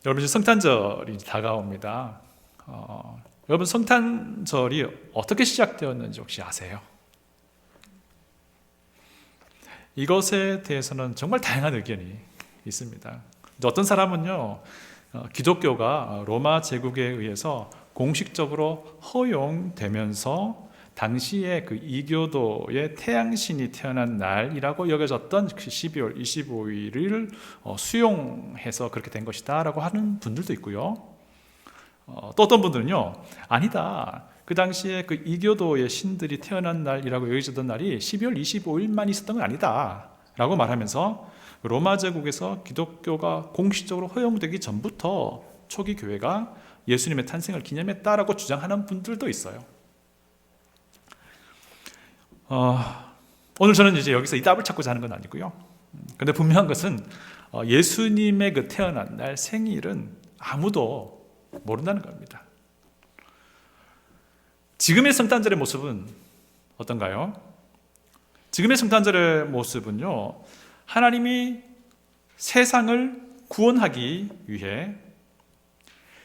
여러분, 이제 성탄절이 다가옵니다. 여러분, 성탄절이 어떻게 시작되었는지 혹시 아세요? 이것에 대해서는 정말 다양한 의견이 있습니다. 어떤 사람은요, 기독교가 로마 제국에 의해서 공식적으로 허용되면서 당시에 그 이교도의 태양신이 태어난 날이라고 여겨졌던 그 12월 25일을 수용해서 그렇게 된 것이다 라고 하는 분들도 있고요. 또 어떤 분들은요, 아니다, 그 당시에 그 이교도의 신들이 태어난 날이라고 여겨졌던 날이 12월 25일만 있었던 건 아니다 라고 말하면서 로마 제국에서 기독교가 공식적으로 허용되기 전부터 초기 교회가 예수님의 탄생을 기념했다라고 주장하는 분들도 있어요. 오늘 저는 이제 여기서 이 답을 찾고자 하는 건 아니고요. 근데 분명한 것은 예수님의 그 태어난 날 생일은 아무도 모른다는 겁니다. 지금의 성탄절의 모습은 어떤가요? 지금의 성탄절의 모습은요, 하나님이 세상을 구원하기 위해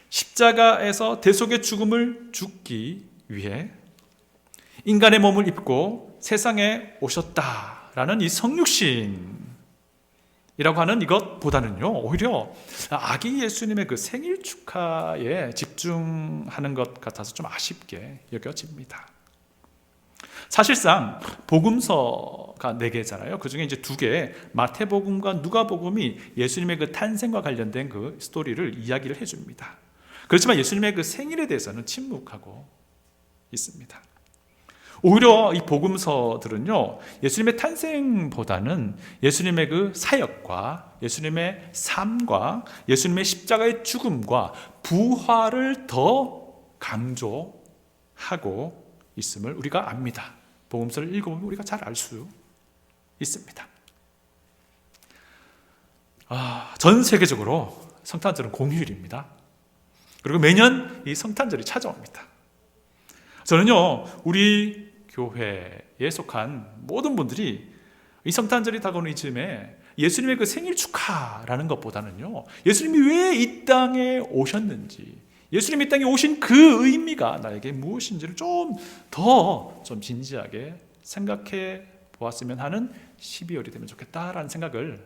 십자가에서 대속의 죽음을 죽기 위해 인간의 몸을 입고 세상에 오셨다라는 이 성육신이라고 하는 이것보다는요, 오히려 아기 예수님의 그 생일 축하에 집중하는 것 같아서 좀 아쉽게 여겨집니다. 사실상 복음서가 4개잖아요. 그 중에 이제 2개, 마태복음과 누가복음이 예수님의 그 탄생과 관련된 그 스토리를 이야기를 해줍니다. 그렇지만 예수님의 그 생일에 대해서는 침묵하고 있습니다. 오히려 이 복음서들은요, 예수님의 탄생보다는 예수님의 그 사역과 예수님의 삶과 예수님의 십자가의 죽음과 부활을 더 강조하고 있음을 우리가 압니다. 복음서를 읽어보면 우리가 잘 알 수 있습니다. 전 세계적으로 성탄절은 공휴일입니다. 그리고 매년 이 성탄절이 찾아옵니다. 저는요, 우리 교회에 속한 모든 분들이 이 성탄절이 다가오는 이쯤에 예수님의 그 생일 축하라는 것보다는요, 예수님이 왜 이 땅에 오셨는지, 예수님이 이 땅에 오신 그 의미가 나에게 무엇인지를 좀 진지하게 생각해 보았으면 하는 12월이 되면 좋겠다라는 생각을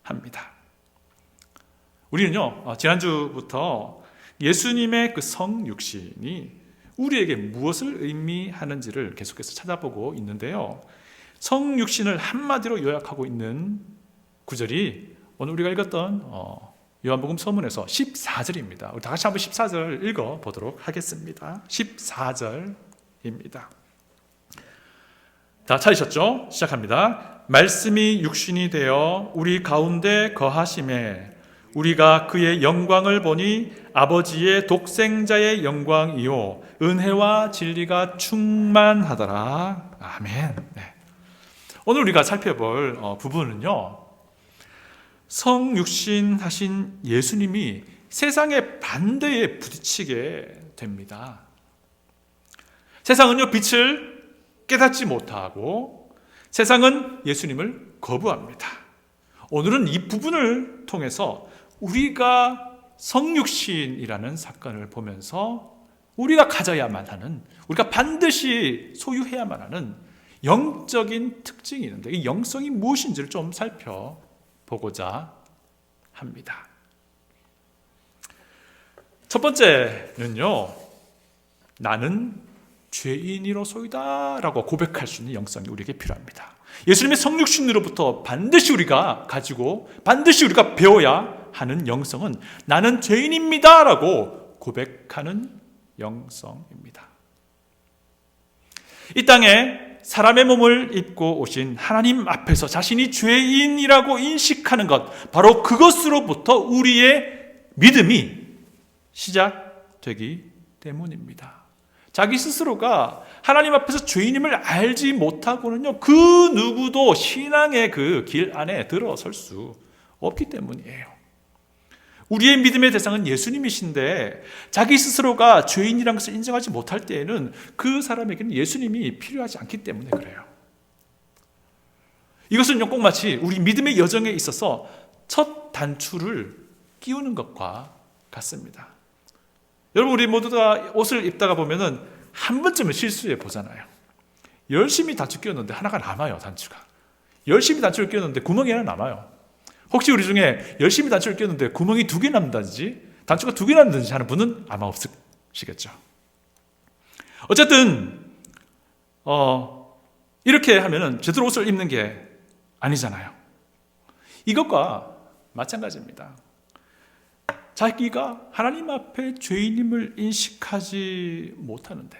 합니다. 우리는요, 지난주부터 예수님의 그 성육신이 우리에게 무엇을 의미하는지를 계속해서 찾아보고 있는데요, 성육신을 한마디로 요약하고 있는 구절이 오늘 우리가 읽었던 요한복음 서문에서 14절입니다. 우리 다 같이 한번 14절 읽어보도록 하겠습니다. 14절입니다. 다 찾으셨죠? 시작합니다. 말씀이 육신이 되어 우리 가운데 거하심에 우리가 그의 영광을 보니 아버지의 독생자의 영광이요 은혜와 진리가 충만하더라. 아멘. 네. 오늘 우리가 살펴볼 부분은요, 성육신 하신 예수님이 세상의 반대에 부딪히게 됩니다. 세상은요, 빛을 깨닫지 못하고 세상은 예수님을 거부합니다. 오늘은 이 부분을 통해서 우리가 성육신이라는 사건을 보면서 우리가 가져야만 하는, 우리가 반드시 소유해야만 하는 영적인 특징이 있는데 이 영성이 무엇인지를 좀 살펴보고자 합니다. 첫 번째는요, 나는 죄인이로소이다 라고 고백할 수 있는 영성이 우리에게 필요합니다. 예수님의 성육신으로부터 반드시 우리가 가지고 반드시 우리가 배워야 하는 영성은 나는 죄인입니다 라고 고백하는 영성입니다. 이 땅에 사람의 몸을 입고 오신 하나님 앞에서 자신이 죄인이라고 인식하는 것, 바로 그것으로부터 우리의 믿음이 시작되기 때문입니다. 자기 스스로가 하나님 앞에서 죄인임을 알지 못하고는요, 그 누구도 신앙의 그 길 안에 들어설 수 없기 때문이에요. 우리의 믿음의 대상은 예수님이신데 자기 스스로가 죄인이라는 것을 인정하지 못할 때에는 그 사람에게는 예수님이 필요하지 않기 때문에 그래요. 이것은 꼭 마치 우리 믿음의 여정에 있어서 첫 단추를 끼우는 것과 같습니다. 여러분, 우리 모두 다 옷을 입다가 보면은 한 번쯤은 실수해 보잖아요. 열심히 단추 끼웠는데 하나가 남아요, 단추가. 열심히 단추를 끼웠는데 구멍이 하나 남아요. 혹시 우리 중에 열심히 단추를 끼웠는데 구멍이 2개 남는다든지 단추가 2개 남는다든지 하는 분은 아마 없으시겠죠. 어쨌든 이렇게 하면은 제대로 옷을 입는 게 아니잖아요. 이것과 마찬가지입니다. 자기가 하나님 앞에 죄인임을 인식하지 못하는데,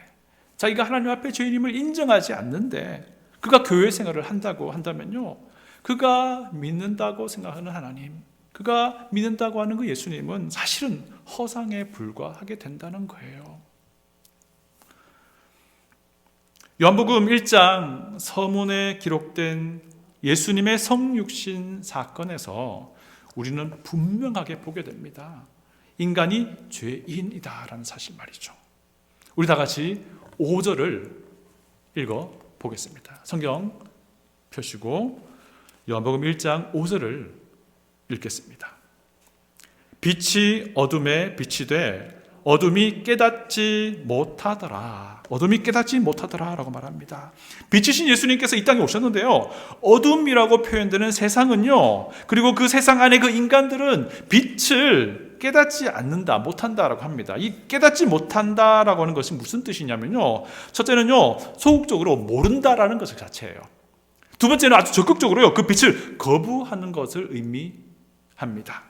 자기가 하나님 앞에 죄인임을 인정하지 않는데 그가 교회 생활을 한다고 한다면요, 그가 믿는다고 생각하는 하나님, 그가 믿는다고 하는 그 예수님은 사실은 허상에 불과하게 된다는 거예요. 요한복음 1장 서문에 기록된 예수님의 성육신 사건에서 우리는 분명하게 보게 됩니다. 인간이 죄인이다라는 사실 말이죠. 우리 다 같이 5절을 읽어 보겠습니다. 성경 펴시고 요한복음 1장 5절을 읽겠습니다. 빛이 어둠에 빛이 돼 어둠이 깨닫지 못하더라. 어둠이 깨닫지 못하더라 라고 말합니다. 빛이신 예수님께서 이 땅에 오셨는데요, 어둠이라고 표현되는 세상은요, 그리고 그 세상 안에 그 인간들은 빛을 깨닫지 않는다, 못한다라고 합니다. 이 깨닫지 못한다라고 하는 것이 무슨 뜻이냐면요, 첫째는요, 소극적으로 모른다라는 것 자체예요. 두 번째는 아주 적극적으로요, 그 빛을 거부하는 것을 의미합니다.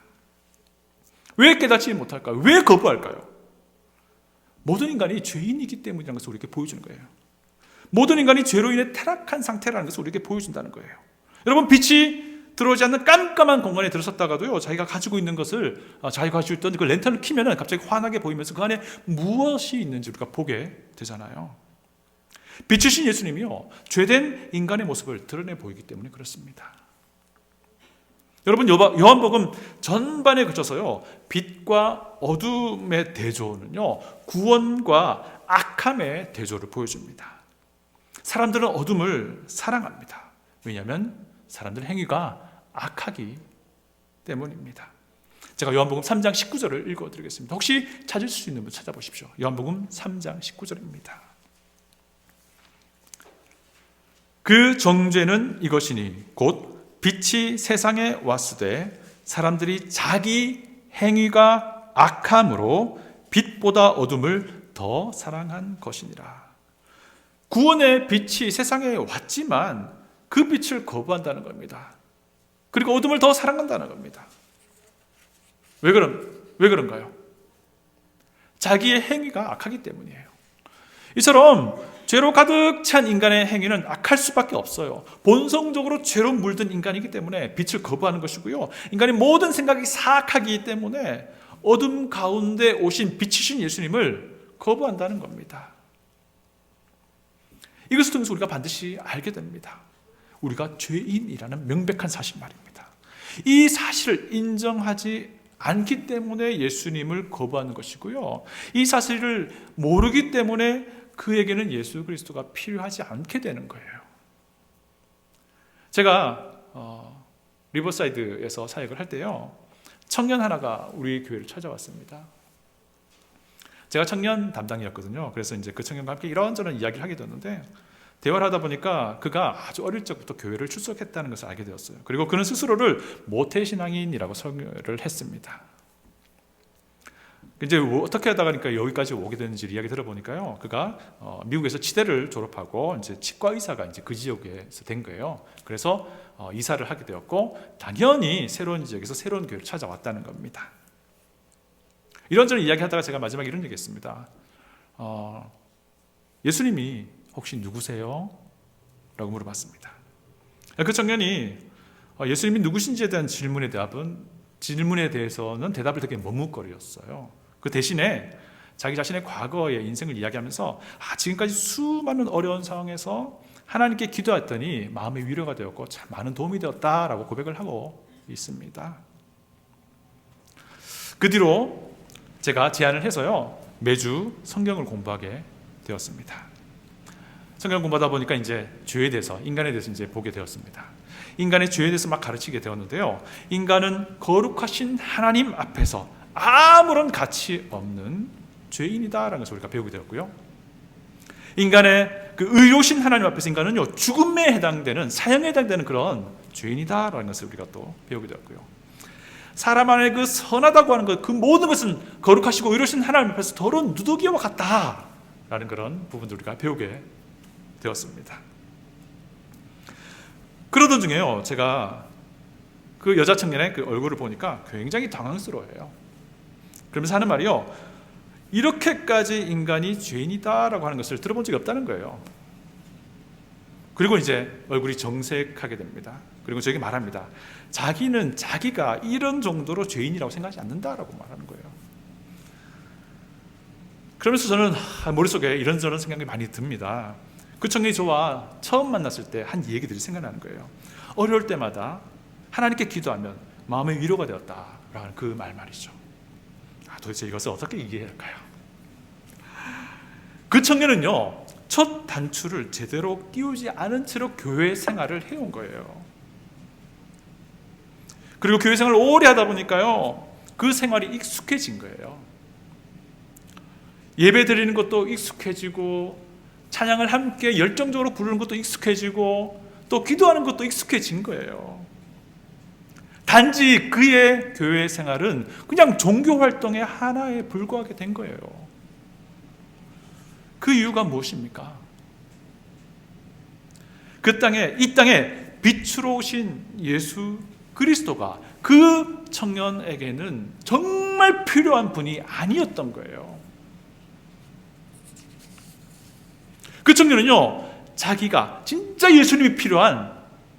왜 깨닫지 못할까요? 왜 거부할까요? 모든 인간이 죄인이기 때문이라는 것을 우리에게 보여주는 거예요. 모든 인간이 죄로 인해 타락한 상태라는 것을 우리에게 보여준다는 거예요. 여러분, 빛이 들어오지 않는 깜깜한 공간에 들어섰다가도요, 자기가 가지고 있는 것을, 자기가 가지고 있던 그 랜턴을 켜면은 갑자기 환하게 보이면서 그 안에 무엇이 있는지 우리가 보게 되잖아요. 빛이신 예수님이요, 죄된 인간의 모습을 드러내 보이기 때문에 그렇습니다. 여러분, 요한복음 전반에 그쳐서요, 빛과 어둠의 대조는요, 구원과 악함의 대조를 보여줍니다. 사람들은 어둠을 사랑합니다. 왜냐하면 사람들의 행위가 악하기 때문입니다. 제가 요한복음 3장 19절을 읽어드리겠습니다. 혹시 찾을 수 있는 분 찾아보십시오. 요한복음 3장 19절입니다. 그 정죄는 이것이니 곧 빛이 세상에 왔으되 사람들이 자기 행위가 악함으로 빛보다 어둠을 더 사랑한 것이니라. 구원의 빛이 세상에 왔지만 그 빛을 거부한다는 겁니다. 그리고 어둠을 더 사랑한다는 겁니다. 왜 그런가요? 자기의 행위가 악하기 때문이에요. 이처럼 죄로 가득 찬 인간의 행위는 악할 수밖에 없어요. 본성적으로 죄로 물든 인간이기 때문에 빛을 거부하는 것이고요, 인간의 모든 생각이 사악하기 때문에 어둠 가운데 오신 빛이신 예수님을 거부한다는 겁니다. 이것을 통해서 우리가 반드시 알게 됩니다. 우리가 죄인이라는 명백한 사실 말입니다. 이 사실을 인정하지 않기 때문에 예수님을 거부하는 것이고요, 이 사실을 모르기 때문에 그에게는 예수 그리스도가 필요하지 않게 되는 거예요. 제가 리버사이드에서 사역을 할 때요, 청년 하나가 우리 교회를 찾아왔습니다. 제가 청년 담당이었거든요. 그래서 이제 그 청년과 함께 이런저런 이야기를 하게 됐는데, 대화를 하다 보니까 그가 아주 어릴 적부터 교회를 출석했다는 것을 알게 되었어요. 그리고 그는 스스로를 모태신앙인이라고 설명을 했습니다. 이제 어떻게 하다가 여기까지 오게 되는지 이야기 들어보니까요, 그가 미국에서 치대를 졸업하고 이제 치과 의사가 이제 그 지역에서 된 거예요. 그래서 이사를 하게 되었고, 당연히 새로운 지역에서 새로운 교회를 찾아왔다는 겁니다. 이런저런 이야기하다가 제가 마지막에 이런 얘기했습니다. 예수님이 혹시 누구세요? 라고 물어봤습니다. 그 청년이 예수님이 누구신지에 대한 질문에 대해서는 대답을 되게 머뭇거렸어요. 그 대신에 자기 자신의 과거의 인생을 이야기하면서 지금까지 수많은 어려운 상황에서 하나님께 기도했더니 마음의 위로가 되었고 참 많은 도움이 되었다라고 고백을 하고 있습니다. 그 뒤로 제가 제안을 해서요, 매주 성경을 공부하게 되었습니다. 성경 공부하다 보니까 이제 죄에 대해서, 인간에 대해서 이제 보게 되었습니다. 인간의 죄에 대해서 막 가르치게 되었는데요, 인간은 거룩하신 하나님 앞에서 아무런 가치 없는 죄인이다라는 것을 우리가 배우게 되었고요. 인간의 그 의로우신 하나님 앞에서 인간은요, 죽음에 해당되는, 사형에 해당되는 그런 죄인이다라는 것을 우리가 또 배우게 되었고요. 사람 안에 그 선하다고 하는 것, 그 모든 것은 거룩하시고 의로우신 하나님 앞에서 더러운 누더기와 같다라는 그런 부분들 우리가 배우게 되었습니다. 그러던 중에요, 제가 그 여자 청년의 그 얼굴을 보니까 굉장히 당황스러워해요. 그러면서 하는 말이요, 이렇게까지 인간이 죄인이다라고 하는 것을 들어본 적이 없다는 거예요. 그리고 이제 얼굴이 정색하게 됩니다. 그리고 저에게 말합니다. 자기는 자기가 이런 정도로 죄인이라고 생각하지 않는다라고 말하는 거예요. 그러면서 저는 머릿속에 이런저런 생각이 많이 듭니다. 그 청년이 저와 처음 만났을 때 한 얘기들이 생각나는 거예요. 어려울 때마다 하나님께 기도하면 마음의 위로가 되었다라는 그 말이죠. 도대체 이것을 어떻게 이해해야 할까요? 그 청년은요, 첫 단추를 제대로 끼우지 않은 채로 교회 생활을 해온 거예요. 그리고 교회 생활을 오래 하다 보니까요, 그 생활이 익숙해진 거예요. 예배 드리는 것도 익숙해지고, 찬양을 함께 열정적으로 부르는 것도 익숙해지고, 또 기도하는 것도 익숙해진 거예요. 단지 그의 교회 생활은 그냥 종교 활동의 하나에 불과하게 된 거예요. 그 이유가 무엇입니까? 이 땅에 빛으로 오신 예수 그리스도가 그 청년에게는 정말 필요한 분이 아니었던 거예요. 그 청년은요, 자기가 진짜 예수님이 필요한,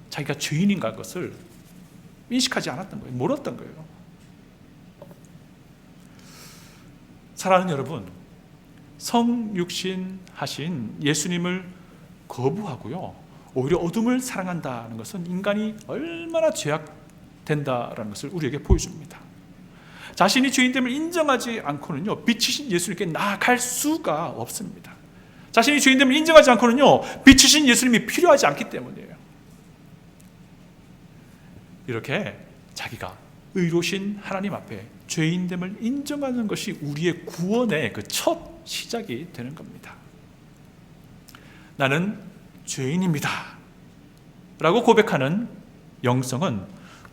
자기가 죄인인가 것을 인식하지 않았던 거예요. 몰랐던 거예요. 사랑하는 여러분, 성육신 하신 예수님을 거부하고요, 오히려 어둠을 사랑한다는 것은 인간이 얼마나 죄악된다라는 것을 우리에게 보여줍니다. 자신이 죄인됨을 인정하지 않고는요, 빛이신 예수님께 나아갈 수가 없습니다. 자신이 죄인됨을 인정하지 않고는요, 빛이신 예수님이 필요하지 않기 때문이에요. 이렇게 자기가 의로우신 하나님 앞에 죄인됨을 인정하는 것이 우리의 구원의 그 첫 시작이 되는 겁니다. 나는 죄인입니다 라고 고백하는 영성은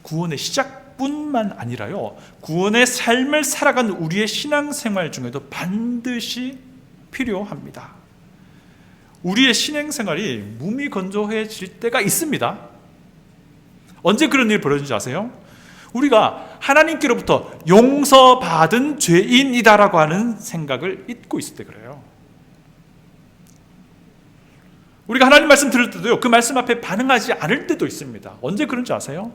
구원의 시작뿐만 아니라요, 구원의 삶을 살아가는 우리의 신앙생활 중에도 반드시 필요합니다. 우리의 신앙생활이 무미건조해질 때가 있습니다. 언제 그런 일이 벌어진지 아세요? 우리가 하나님께로부터 용서받은 죄인이다라고 하는 생각을 잊고 있을 때 그래요. 우리가 하나님 말씀 들을 때도요, 그 말씀 앞에 반응하지 않을 때도 있습니다. 언제 그런지 아세요?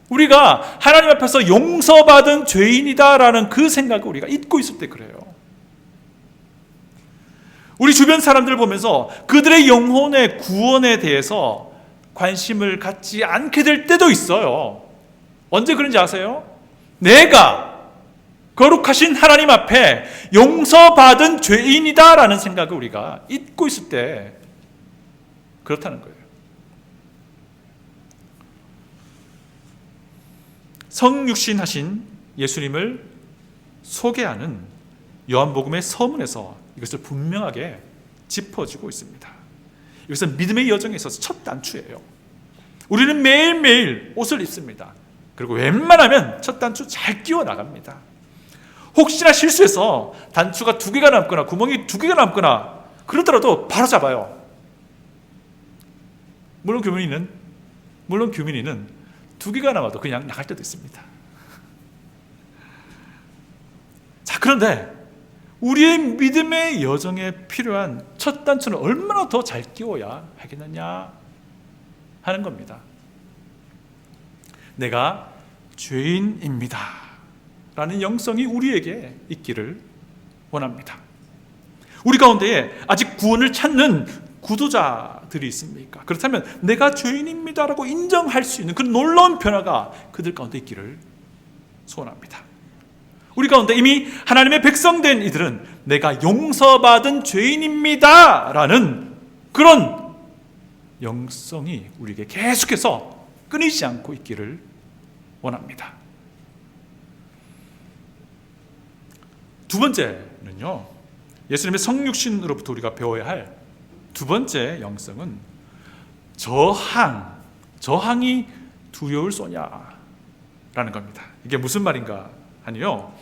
우리가 하나님 앞에서 용서받은 죄인이다라는 그 생각을 우리가 잊고 있을 때 그래요. 우리 주변 사람들을 보면서 그들의 영혼의 구원에 대해서 관심을 갖지 않게 될 때도 있어요. 언제 그런지 아세요? 내가 거룩하신 하나님 앞에 용서받은 죄인이다라는 생각을 우리가 잊고 있을 때 그렇다는 거예요. 성육신 하신 예수님을 소개하는 요한복음의 서문에서 이것을 분명하게 짚어주고 있습니다. 이것은 믿음의 여정에 있어서 첫 단추예요. 우리는 매일매일 옷을 입습니다. 그리고 웬만하면 첫 단추 잘 끼워 나갑니다. 혹시나 실수해서 단추가 2개가 남거나 구멍이 2개가 남거나 그러더라도 바로 잡아요. 물론 규민이는 2개가 남아도 그냥 나갈 때도 있습니다. 자, 그런데 우리의 믿음의 여정에 필요한 첫 단추는 얼마나 더 잘 끼워야 하겠느냐 하는 겁니다. 내가 죄인입니다 라는 영성이 우리에게 있기를 원합니다. 우리 가운데에 아직 구원을 찾는 구도자들이 있습니까? 그렇다면 내가 죄인입니다라고 인정할 수 있는 그 놀라운 변화가 그들 가운데 있기를 소원합니다. 우리 가운데 이미 하나님의 백성된 이들은 내가 용서받은 죄인입니다 라는 그런 영성이 우리에게 계속해서 끊이지 않고 있기를 원합니다. 두 번째는요, 예수님의 성육신으로부터 우리가 배워야 할 두 번째 영성은 저항이 두려울 소냐라는 겁니다. 이게 무슨 말인가 하니요,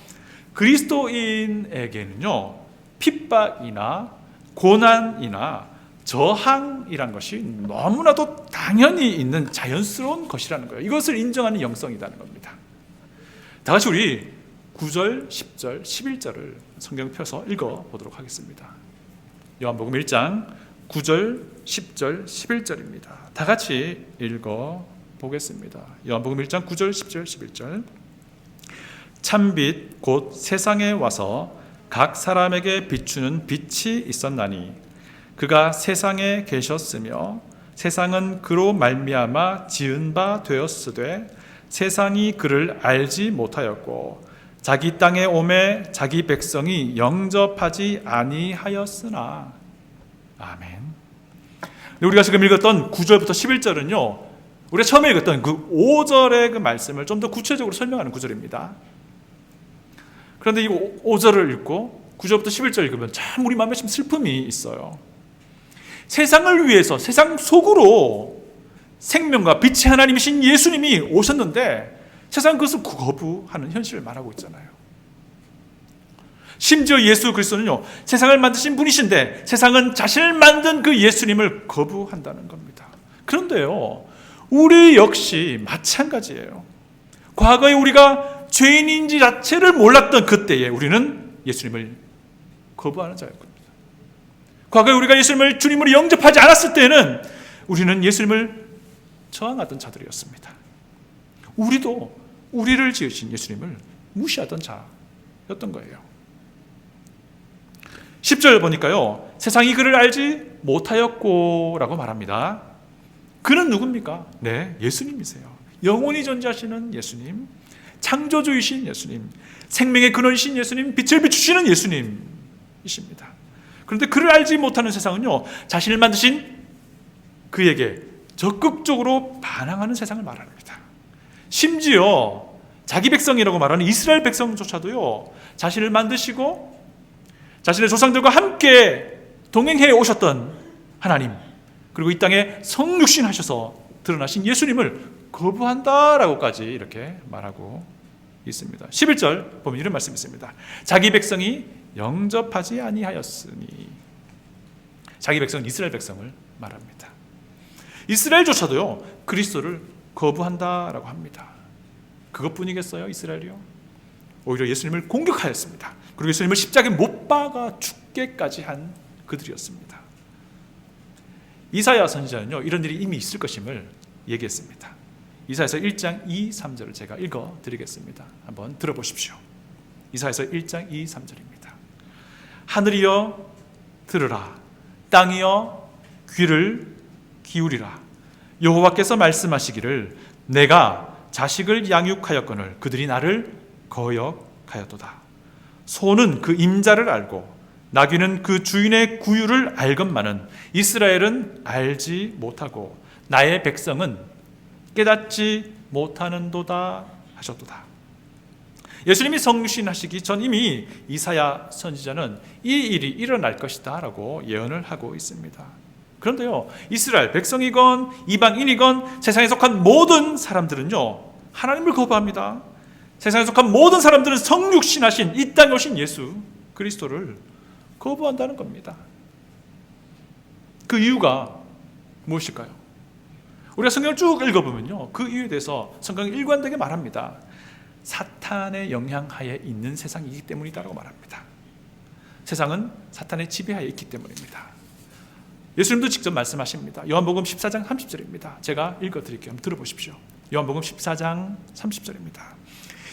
그리스도인에게는요, 핍박이나 고난이나 저항이란 것이 너무나도 당연히 있는 자연스러운 것이라는 거예요. 이것을 인정하는 영성이라는 겁니다. 다 같이 우리 9절, 10절, 11절을 성경 펴서 읽어보도록 하겠습니다. 요한복음 1장 9절, 10절, 11절입니다. 다 같이 읽어보겠습니다. 요한복음 1장 9절, 10절, 11절. 참빛 곧 세상에 와서 각 사람에게 비추는 빛이 있었나니 그가 세상에 계셨으며 세상은 그로 말미암아 지은 바 되었으되 세상이 그를 알지 못하였고 자기 땅에 오매 자기 백성이 영접하지 아니하였으나. 아멘. 우리가 지금 읽었던 9절부터 11절은요, 우리가 처음에 읽었던 그 5절의 그 말씀을 좀 더 구체적으로 설명하는 구절입니다. 그런데 이 5절을 읽고 9절부터 11절 읽으면 참 우리 마음에 좀 슬픔이 있어요. 세상을 위해서 세상 속으로 생명과 빛의 하나님이신 예수님이 오셨는데 세상은 그것을 거부하는 현실을 말하고 있잖아요. 심지어 예수 그리스도는요, 세상을 만드신 분이신데 세상은 자신을 만든 그 예수님을 거부한다는 겁니다. 그런데요, 우리 역시 마찬가지예요. 과거에 우리가 죄인인지 자체를 몰랐던 그때에 우리는 예수님을 거부하는 자였습니다. 과거에 우리가 예수님을 주님으로 영접하지 않았을 때는 우리는 예수님을 저항하던 자들이었습니다. 우리도 우리를 지으신 예수님을 무시하던 자였던 거예요. 10절 보니까요, 세상이 그를 알지 못하였고 라고 말합니다. 그는 누굽니까? 네, 예수님이세요. 영원히 존재하시는 예수님, 창조주이신 예수님, 생명의 근원이신 예수님, 빛을 비추시는 예수님이십니다. 그런데 그를 알지 못하는 세상은요, 자신을 만드신 그에게 적극적으로 반항하는 세상을 말합니다. 심지어 자기 백성이라고 말하는 이스라엘 백성조차도요, 자신을 만드시고 자신의 조상들과 함께 동행해 오셨던 하나님, 그리고 이 땅에 성육신하셔서 드러나신 예수님을 거부한다라고까지 이렇게 말하고 있습니다. 11절 보면 이런 말씀이 있습니다. 자기 백성이 영접하지 아니하였으니. 자기 백성은 이스라엘 백성을 말합니다. 이스라엘조차도요, 그리스도를 거부한다라고 합니다. 그것뿐이겠어요, 이스라엘이요? 오히려 예수님을 공격하였습니다. 그리고 예수님을 십자가에 못 박아 죽게까지 한 그들이었습니다. 이사야 선지자는요, 이런 일이 이미 있을 것임을 얘기했습니다. 이사야서 1장 2, 3절을 제가 읽어드리겠습니다. 한번 들어보십시오. 이사야서 1장 2, 3절입니다. 하늘이여 들으라, 땅이여 귀를 기울이라. 여호와께서 말씀하시기를 내가 자식을 양육하였거늘 그들이 나를 거역하였도다. 소는 그 임자를 알고 나귀는 그 주인의 구유를 알건만은 이스라엘은 알지 못하고 나의 백성은 깨닫지 못하는도다 하셨도다. 예수님이 성육신하시기 전 이미 이사야 선지자는 이 일이 일어날 것이다 라고 예언을 하고 있습니다. 그런데요, 이스라엘 백성이건 이방인이건 세상에 속한 모든 사람들은요, 하나님을 거부합니다. 세상에 속한 모든 사람들은 성육신하신 이 땅에 오신 예수 그리스도를 거부한다는 겁니다. 그 이유가 무엇일까요? 우리가 성경을 쭉 읽어보면요, 그 이유에 대해서 성경이 일관되게 말합니다. 사탄의 영향하에 있는 세상이기 때문이다라고 말합니다. 세상은 사탄의 지배하에 있기 때문입니다. 예수님도 직접 말씀하십니다. 요한복음 14장 30절입니다. 제가 읽어드릴게요. 한번 들어보십시오. 요한복음 14장 30절입니다.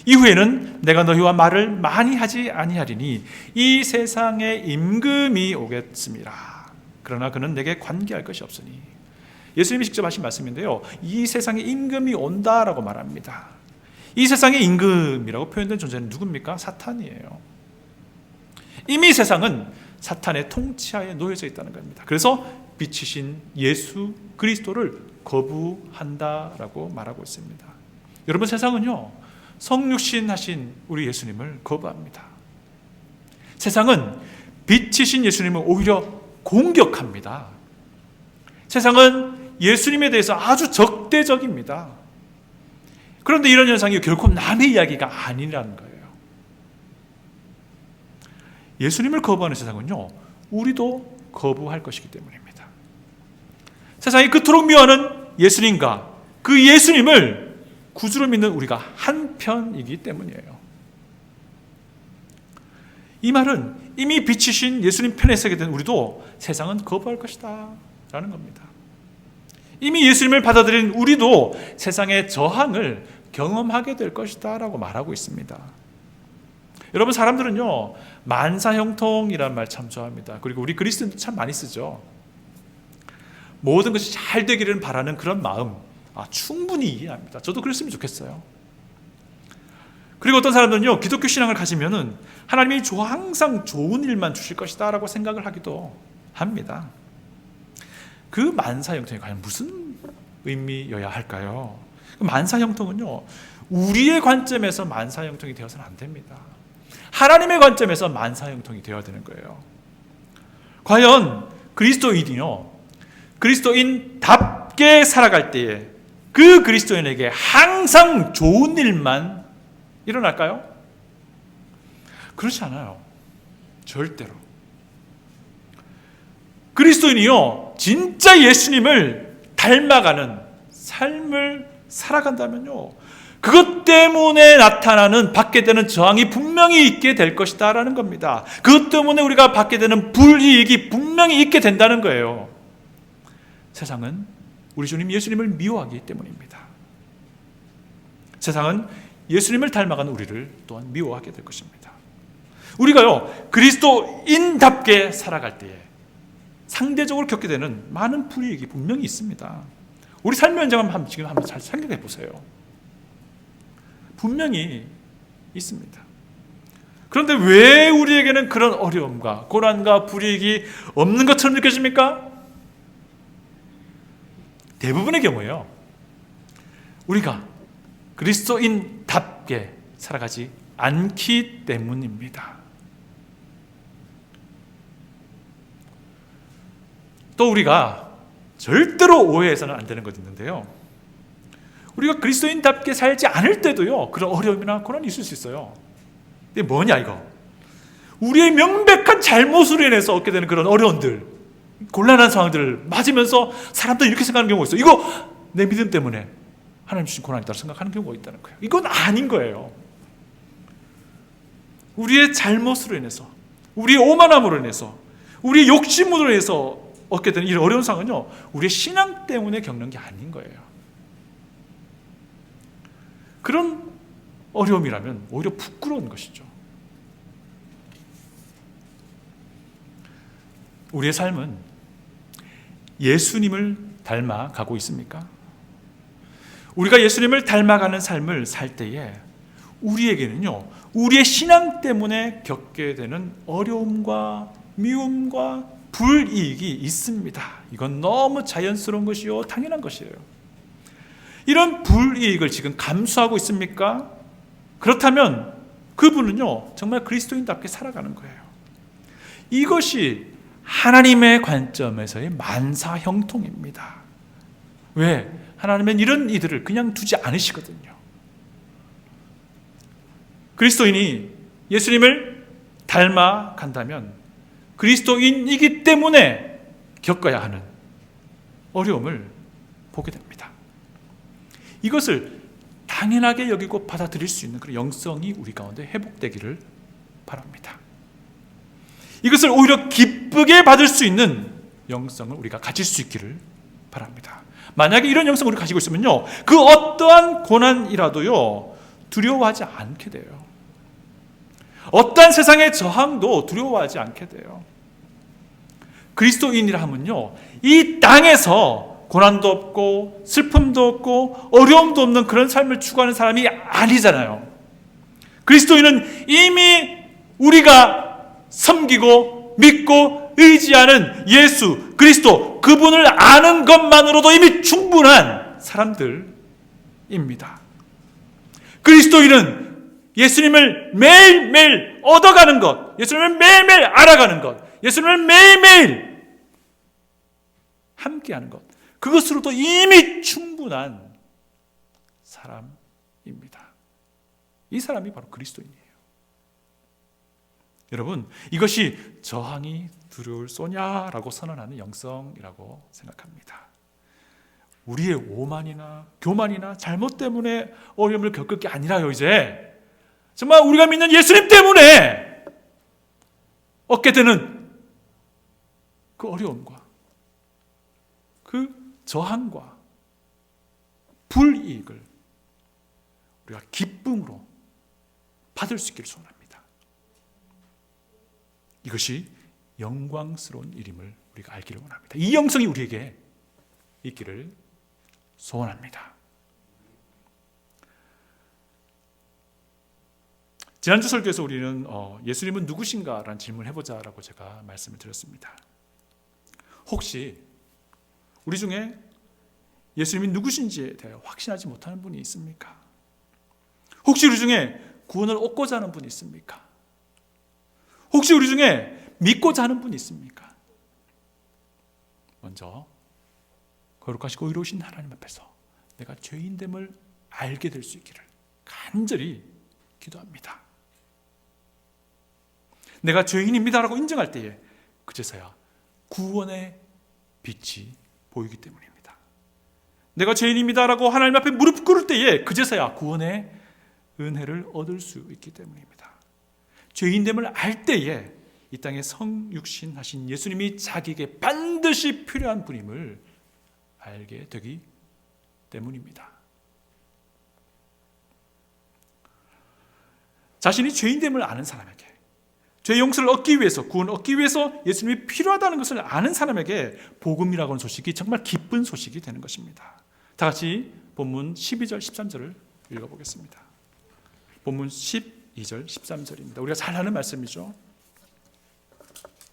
이후에는 내가 너희와 말을 많이 하지 아니하리니 이 세상에 임금이 오겠습니다. 그러나 그는 내게 관계할 것이 없으니. 예수님이 직접 하신 말씀인데요, 이 세상에 임금이 온다라고 말합니다. 이 세상의 임금이라고 표현된 존재는 누굽니까? 사탄이에요. 이미 세상은 사탄의 통치하에 놓여져 있다는 겁니다. 그래서 빛이신 예수 그리스도를 거부한다라고 말하고 있습니다. 여러분, 세상은요, 성육신 하신 우리 예수님을 거부합니다. 세상은 빛이신 예수님을 오히려 공격합니다. 세상은 예수님에 대해서 아주 적대적입니다. 그런데 이런 현상이 결코 남의 이야기가 아니라는 거예요. 예수님을 거부하는 세상은요, 우리도 거부할 것이기 때문입니다. 세상이 그토록 미워하는 예수님과 그 예수님을 구주로 믿는 우리가 한편이기 때문이에요. 이 말은 이미 빛이신 예수님 편에 서게 된 우리도 세상은 거부할 것이다 라는 겁니다. 이미 예수님을 받아들인 우리도 세상의 저항을 경험하게 될 것이다 라고 말하고 있습니다. 여러분, 사람들은요, 만사형통이라는 말 참 좋아합니다. 그리고 우리 그리스도인도 참 많이 쓰죠. 모든 것이 잘 되기를 바라는 그런 마음, 충분히 이해합니다. 저도 그랬으면 좋겠어요. 그리고 어떤 사람들은요, 기독교 신앙을 가지면은 하나님이 항상 좋은 일만 주실 것이다 라고 생각을 하기도 합니다. 그 만사형통이 과연 무슨 의미여야 할까요? 만사형통은요, 우리의 관점에서 만사형통이 되어서는 안 됩니다. 하나님의 관점에서 만사형통이 되어야 되는 거예요. 과연 그리스도인이요, 그리스도인답게 살아갈 때에 그 그리스도인에게 항상 좋은 일만 일어날까요? 그렇지 않아요. 절대로. 그리스도인이요, 진짜 예수님을 닮아가는 삶을 살아간다면요, 그것 때문에 나타나는, 받게 되는 저항이 분명히 있게 될 것이다 라는 겁니다. 그것 때문에 우리가 받게 되는 불이익이 분명히 있게 된다는 거예요. 세상은 우리 주님 예수님을 미워하기 때문입니다. 세상은 예수님을 닮아가는 우리를 또한 미워하게 될 것입니다. 우리가요, 그리스도인답게 살아갈 때에 상대적으로 겪게 되는 많은 불이익이 분명히 있습니다. 우리 삶의 현장을 지금 한번 잘 생각해 보세요. 분명히 있습니다. 그런데 왜 우리에게는 그런 어려움과 고난과 불이익이 없는 것처럼 느껴집니까? 대부분의 경우에요, 우리가 그리스도인답게 살아가지 않기 때문입니다. 또 우리가 절대로 오해해서는 안 되는 것이 있는데요, 우리가 그리스도인답게 살지 않을 때도요, 그런 어려움이나 고난이 있을 수 있어요. 이게 뭐냐 이거? 우리의 명백한 잘못으로 인해서 얻게 되는 그런 어려움들, 곤란한 상황들을 맞으면서 사람들이 이렇게 생각하는 경우가 있어요. 이거 내 믿음 때문에 하나님 주신 고난이다 생각하는 경우가 있다는 거예요. 이건 아닌 거예요. 우리의 잘못으로 인해서, 우리의 오만함으로 인해서, 우리의 욕심으로 인해서 얻게 되는 이런 어려운 상황은요, 우리의 신앙 때문에 겪는 게 아닌 거예요. 그런 어려움이라면 오히려 부끄러운 것이죠. 우리의 삶은 예수님을 닮아가고 있습니까? 우리가 예수님을 닮아가는 삶을 살 때에 우리에게는요, 우리의 신앙 때문에 겪게 되는 어려움과 미움과 불이익이 있습니다. 이건 너무 자연스러운 것이요, 당연한 것이에요. 이런 불이익을 지금 감수하고 있습니까? 그렇다면 그분은요, 정말 그리스도인답게 살아가는 거예요. 이것이 하나님의 관점에서의 만사형통입니다. 왜? 하나님은 이런 이들을 그냥 두지 않으시거든요. 그리스도인이 예수님을 닮아간다면 그리스도인이기 때문에 겪어야 하는 어려움을 보게 됩니다. 이것을 당연하게 여기고 받아들일 수 있는 그런 영성이 우리 가운데 회복되기를 바랍니다. 이것을 오히려 기쁘게 받을 수 있는 영성을 우리가 가질 수 있기를 바랍니다. 만약에 이런 영성을 우리가 가지고 있으면요, 그 어떠한 고난이라도요, 두려워하지 않게 돼요. 어떠한 세상의 저항도 두려워하지 않게 돼요. 그리스도인이라 하면요, 이 땅에서 고난도 없고 슬픔도 없고 어려움도 없는 그런 삶을 추구하는 사람이 아니잖아요. 그리스도인은 이미 우리가 섬기고 믿고 의지하는 예수 그리스도, 그분을 아는 것만으로도 이미 충분한 사람들입니다. 그리스도인은 예수님을 매일매일 얻어가는 것, 예수님을 매일매일 알아가는 것, 예수님을 매일매일 함께하는 것, 그것으로도 이미 충분한 사람입니다. 이 사람이 바로 그리스도인이에요. 여러분, 이것이 저항이 두려울 소냐라고 선언하는 영성이라고 생각합니다. 우리의 오만이나 교만이나 잘못 때문에 어려움을 겪을 게 아니라요. 이제 정말 우리가 믿는 예수님 때문에 얻게 되는 그 어려움과 그 저항과 불이익을 우리가 기쁨으로 받을 수 있기를 소원합니다. 이것이 영광스러운 일임을 우리가 알기를 원합니다. 이 영성이 우리에게 있기를 소원합니다. 지난주 설교에서 우리는 예수님은 누구신가? 라는 질문을 해보자라고 제가 말씀을 드렸습니다. 혹시 우리 중에 예수님이 누구신지에 대해 확신하지 못하는 분이 있습니까? 혹시 우리 중에 구원을 얻고자 하는 분이 있습니까? 혹시 우리 중에 믿고자 하는 분이 있습니까? 먼저 거룩하시고 의로우신 하나님 앞에서 내가 죄인됨을 알게 될 수 있기를 간절히 기도합니다. 내가 죄인입니다라고 인정할 때에 그제서야 구원의 빛이 보이기 때문입니다. 내가 죄인입니다라고 하나님 앞에 무릎 꿇을 때에 그제서야 구원의 은혜를 얻을 수 있기 때문입니다. 죄인됨을 알 때에 이 땅에 성육신 하신 예수님이 자기에게 반드시 필요한 분임을 알게 되기 때문입니다. 자신이 죄인됨을 아는 사람에게, 죄 용서를 얻기 위해서, 구원을 얻기 위해서 예수님이 필요하다는 것을 아는 사람에게 복음이라고 하는 소식이 정말 기쁜 소식이 되는 것입니다. 다 같이 본문 12절 13절을 읽어보겠습니다. 본문 12절 13절입니다. 우리가 잘 아는 말씀이죠.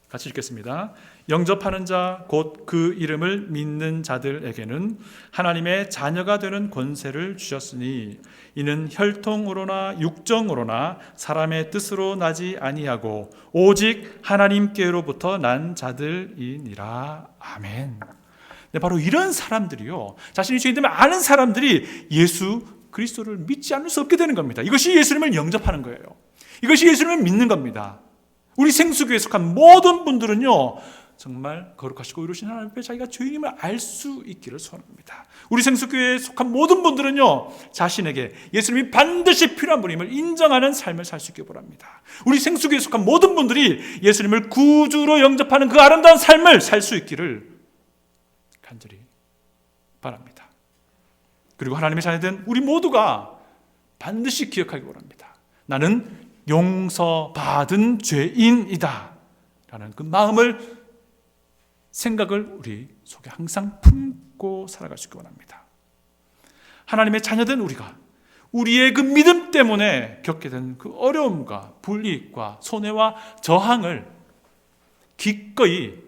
같이 읽겠습니다. 영접하는 자 곧 그 이름을 믿는 자들에게는 하나님의 자녀가 되는 권세를 주셨으니 이는 혈통으로나 육정으로나 사람의 뜻으로 나지 아니하고 오직 하나님께로부터 난 자들이니라. 아멘. 네, 바로 이런 사람들이요, 자신이 죄인됨을 아는 사람들이 예수 그리스도를 믿지 않을 수 없게 되는 겁니다. 이것이 예수님을 영접하는 거예요. 이것이 예수님을 믿는 겁니다. 우리 생수교회에 속한 모든 분들은요, 정말 거룩하시고 의로우신 하나님 앞에 자기가 죄인임을 알 수 있기를 소원합니다. 우리 생수교회에 속한 모든 분들은요, 자신에게 예수님이 반드시 필요한 분임을 인정하는 삶을 살 수 있기를 바랍니다. 우리 생수교회에 속한 모든 분들이 예수님을 구주로 영접하는 그 아름다운 삶을 살 수 있기를 간절히 바랍니다. 그리고 하나님의 자녀된 우리 모두가 반드시 기억하기 바랍니다. 나는 용서받은 죄인이다 라는 그 마음을, 생각을 우리 속에 항상 품고 살아갈 수 있기 원합니다. 하나님의 자녀된 우리가 우리의 그 믿음 때문에 겪게 된 그 어려움과 불이익과 손해와 저항을 기꺼이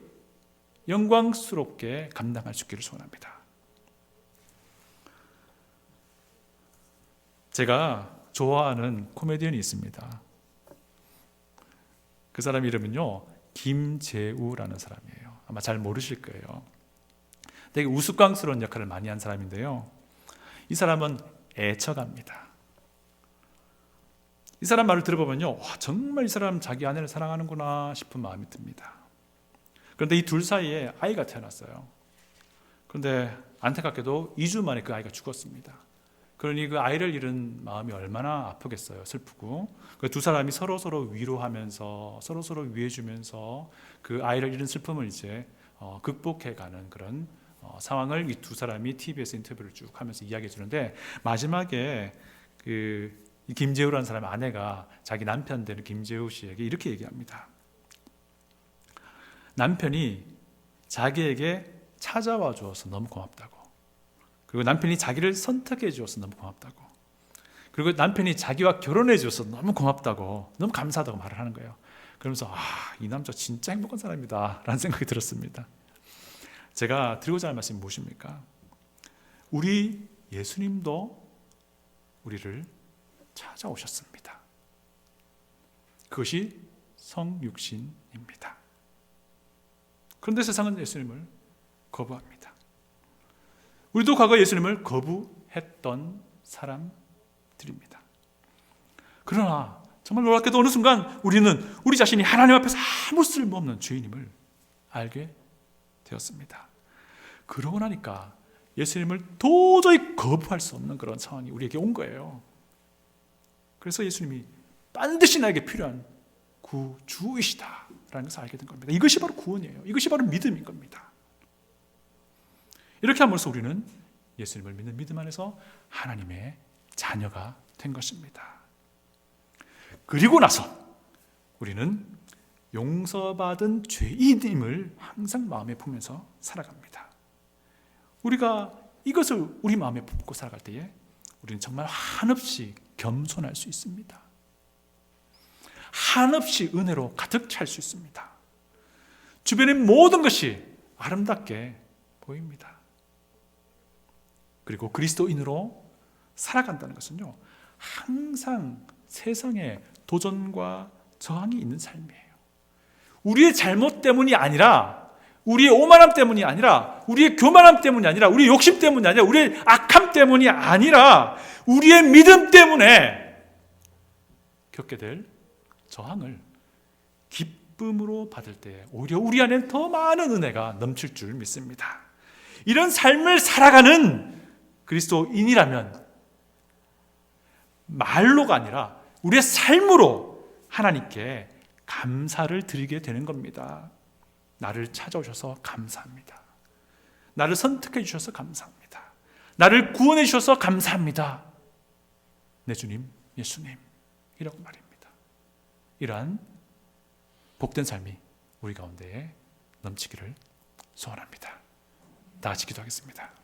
영광스럽게 감당할 수 있기를 소원합니다. 제가 좋아하는 코미디언이 있습니다. 그 사람 이름은요, 김재우라는 사람이에요. 아마 잘 모르실 거예요. 되게 우스꽝스러운 역할을 많이 한 사람인데요, 이 사람은 애처갑니다. 이 사람 말을 들어보면요, 와, 정말 이 사람 자기 아내를 사랑하는구나 싶은 마음이 듭니다. 그런데 이 둘 사이에 아이가 태어났어요. 그런데 안타깝게도 2주 만에 그 아이가 죽었습니다. 그러니 그 아이를 잃은 마음이 얼마나 아프겠어요. 슬프고. 그 두 사람이 서로 위로하면서 서로 위해주면서 그 아이를 잃은 슬픔을 이제 극복해가는 그런 상황을 이 두 사람이 TV에서 인터뷰를 쭉 하면서 이야기해 주는데, 마지막에 그 김재우라는 사람의 아내가 자기 남편 되는 김재우 씨에게 이렇게 얘기합니다. 남편이 자기에게 찾아와 주어서 너무 고맙다고, 그리고 남편이 자기를 선택해 주어서 너무 고맙다고, 그리고 남편이 자기와 결혼해 주어서 너무 고맙다고, 너무 감사하다고 말을 하는 거예요. 그러면서 이 남자 진짜 행복한 사람이다 라는 생각이 들었습니다. 제가 드리고자 하는 말씀이 무엇입니까? 우리 예수님도 우리를 찾아오셨습니다. 그것이 성육신입니다. 그런데 세상은 예수님을 거부합니다. 우리도 과거 예수님을 거부했던 사람들입니다. 그러나 정말 놀랍게도 어느 순간 우리는 우리 자신이 하나님 앞에서 아무 쓸모없는 죄인임을 알게 되었습니다. 그러고 나니까 예수님을 도저히 거부할 수 없는 그런 상황이 우리에게 온 거예요. 그래서 예수님이 반드시 나에게 필요한 구주이시다라는 것을 알게 된 겁니다. 이것이 바로 구원이에요. 이것이 바로 믿음인 겁니다. 이렇게 함으로써 우리는 예수님을 믿는 믿음 안에서 하나님의 자녀가 된 것입니다. 그리고 나서 우리는 용서받은 죄인임을 항상 마음에 품으면서 살아갑니다. 우리가 이것을 우리 마음에 품고 살아갈 때에 우리는 정말 한없이 겸손할 수 있습니다. 한없이 은혜로 가득 찰 수 있습니다. 주변의 모든 것이 아름답게 보입니다. 그리고 그리스도인으로 살아간다는 것은요, 항상 세상에 도전과 저항이 있는 삶이에요. 우리의 잘못 때문이 아니라, 우리의 오만함 때문이 아니라, 우리의 교만함 때문이 아니라, 우리의 욕심 때문이 아니라, 우리의 악함 때문이 아니라 우리의 믿음 때문에 겪게 될 저항을 기쁨으로 받을 때 오히려 우리 안에 더 많은 은혜가 넘칠 줄 믿습니다. 이런 삶을 살아가는 그리스도인이라면 말로가 아니라 우리의 삶으로 하나님께 감사를 드리게 되는 겁니다. 나를 찾아오셔서 감사합니다. 나를 선택해 주셔서 감사합니다. 나를 구원해 주셔서 감사합니다. 내 주님 예수님이라고 말입니다. 이러한 복된 삶이 우리 가운데에 넘치기를 소원합니다. 다 같이 기도하겠습니다.